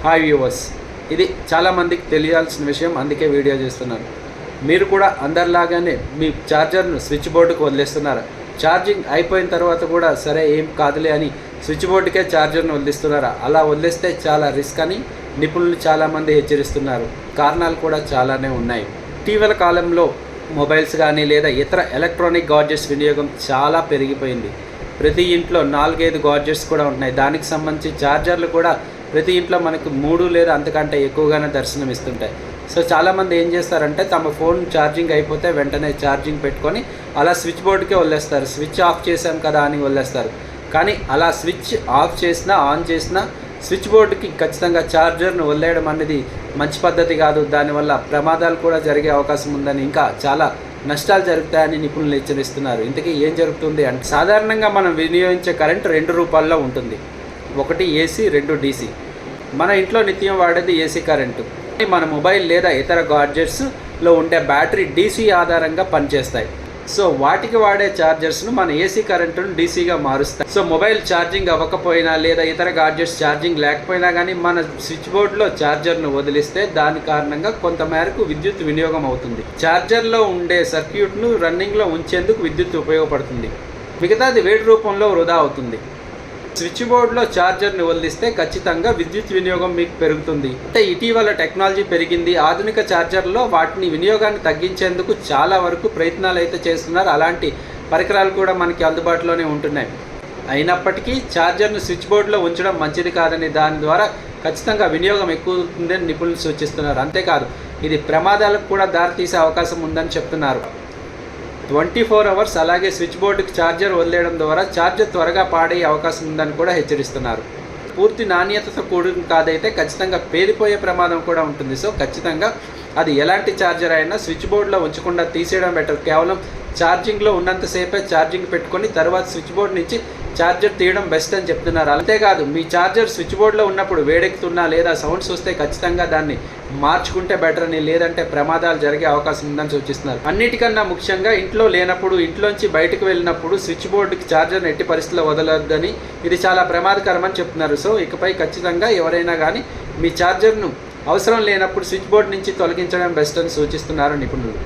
Hi viewers, ఇది చాలామందికి తెలియాల్సిన విషయం, అందుకే వీడియో చేస్తున్నాను. మీరు కూడా అందరిలాగానే మీ ఛార్జర్ను స్విచ్ బోర్డుకు వదిలేస్తున్నారా? ఛార్జింగ్ అయిపోయిన తర్వాత కూడా సరే ఏం కాదులే అని స్విచ్ బోర్డుకే ఛార్జర్ను వదిలిస్తున్నారా? అలా వదిలేస్తే చాలా రిస్క్ అని నిపుణులు చాలామంది హెచ్చరిస్తున్నారు. కారణాలు కూడా చాలానే ఉన్నాయి. ఇటీవల కాలంలో మొబైల్స్ కానీ లేదా ఇతర ఎలక్ట్రానిక్ గాడ్జెట్స్ వినియోగం చాలా పెరిగిపోయింది. ప్రతి ఇంట్లో 4-5 గాడ్జెట్స్ కూడా ఉన్నాయి. దానికి సంబంధించి ఛార్జర్లు కూడా ప్రతి ఇంట్లో మనకు 3 లేదా అంతకంటే ఎక్కువగానే దర్శనమిస్తుంటాయి. సో చాలామంది ఏం చేస్తారంటే తమ ఫోన్ ఛార్జింగ్ అయిపోతే వెంటనే ఛార్జింగ్ పెట్టుకొని అలా స్విచ్ బోర్డుకే వదిలేస్తారు. స్విచ్ ఆఫ్ చేసాం కదా అని వదిలేస్తారు. కానీ అలా స్విచ్ ఆఫ్ చేసినా ఆన్ చేసినా స్విచ్ బోర్డుకి ఖచ్చితంగా ఛార్జర్ను వదిలేయడం అనేది మంచి పద్ధతి కాదు. దానివల్ల ప్రమాదాలు కూడా జరిగే అవకాశం ఉందని, ఇంకా చాలా నష్టాలు జరుగుతాయని నిపుణులు హెచ్చరిస్తున్నారు. ఇంతకీ ఏం జరుగుతుంది అంటే, సాధారణంగా మనం వినియోగించే కరెంట్ 2 రూపాల్లో ఉంటుంది. ఒకటి ఏసీ, 2 డీసీ. మన ఇంట్లో నిత్యం వాడేది ఏసీ కరెంటు. మన మొబైల్ లేదా ఇతర గాడ్జెట్స్లో ఉండే బ్యాటరీ డీసీ ఆధారంగా పనిచేస్తాయి. సో వాటికి వాడే ఛార్జర్స్ను మన ఏసీ కరెంటును డీసీగా మారుస్తాయి. సో మొబైల్ ఛార్జింగ్ అవ్వకపోయినా లేదా ఇతర గాడ్జెట్స్ ఛార్జింగ్ లేకపోయినా కానీ మన స్విచ్ బోర్డులో ఛార్జర్ను వదిలిస్తే దాని కారణంగా కొంత మేరకు విద్యుత్ వినియోగం అవుతుంది. ఛార్జర్లో ఉండే సర్క్యూట్ను రన్నింగ్లో ఉంచేందుకు విద్యుత్ ఉపయోగపడుతుంది. మిగతాది వేడి రూపంలో వృధా అవుతుంది. స్విచ్ బోర్డులో ఛార్జర్ని వదిలిస్తే ఖచ్చితంగా విద్యుత్ వినియోగం మీకు పెరుగుతుంది. అంటే ఇటీవల టెక్నాలజీ పెరిగింది. ఆధునిక ఛార్జర్లో వాటిని వినియోగాన్ని తగ్గించేందుకు చాలా వరకు ప్రయత్నాలు అయితే చేస్తున్నారు. అలాంటి పరికరాలు కూడా మనకి అందుబాటులోనే ఉంటున్నాయి. అయినప్పటికీ ఛార్జర్ను స్విచ్ బోర్డులో ఉంచడం మంచిది కాదని, దాని ద్వారా ఖచ్చితంగా వినియోగం ఎక్కువ అవుతుందని నిపుణులు సూచిస్తున్నారు. అంతేకాదు, ఇది ప్రమాదాలకు కూడా దారితీసే అవకాశం ఉందని చెప్తున్నారు. 24 అవర్స్ అలాగే స్విచ్ బోర్డుకి ఛార్జర్ వదిలేయడం ద్వారా ఛార్జర్ త్వరగా పాడయ్యే అవకాశం ఉందని కూడా హెచ్చరిస్తున్నారు. పూర్తి నాణ్యతతో కూడిన కాదైతే ఖచ్చితంగా పేలిపోయే ప్రమాదం కూడా ఉంటుంది. సో ఖచ్చితంగా అది ఎలాంటి ఛార్జర్ అయినా స్విచ్ బోర్డులో ఉంచకుండా తీసేయడం బెటర్. కేవలం ఛార్జింగ్లో ఉన్నంతసేపే ఛార్జింగ్ పెట్టుకొని తర్వాత స్విచ్ బోర్డు నుంచి ఛార్జర్ తీయడం బెస్ట్ అని చెప్తున్నారు. అంతేకాదు, మీ ఛార్జర్ స్విచ్ బోర్డులో ఉన్నప్పుడు వేడెక్కుతున్నా లేదా సౌండ్స్ వస్తే ఖచ్చితంగా దాన్ని మార్చుకుంటే బెటర్ అని, లేదంటే ప్రమాదాలు జరిగే అవకాశం ఉందని సూచిస్తున్నారు. అన్నిటికన్నా ముఖ్యంగా ఇంట్లో లేనప్పుడు, ఇంట్లోంచి బయటకు వెళ్ళినప్పుడు స్విచ్ బోర్డుకి ఛార్జర్ని ఎట్టి పరిస్థితుల్లో వదలొద్దని, ఇది చాలా ప్రమాదకరమని చెప్తున్నారు. సో ఇకపై ఖచ్చితంగా ఎవరైనా కానీ మీ ఛార్జర్ను అవసరం లేనప్పుడు స్విచ్ బోర్డు నుంచి తొలగించడం బెస్ట్ అని సూచిస్తున్నారు నిపుణులు.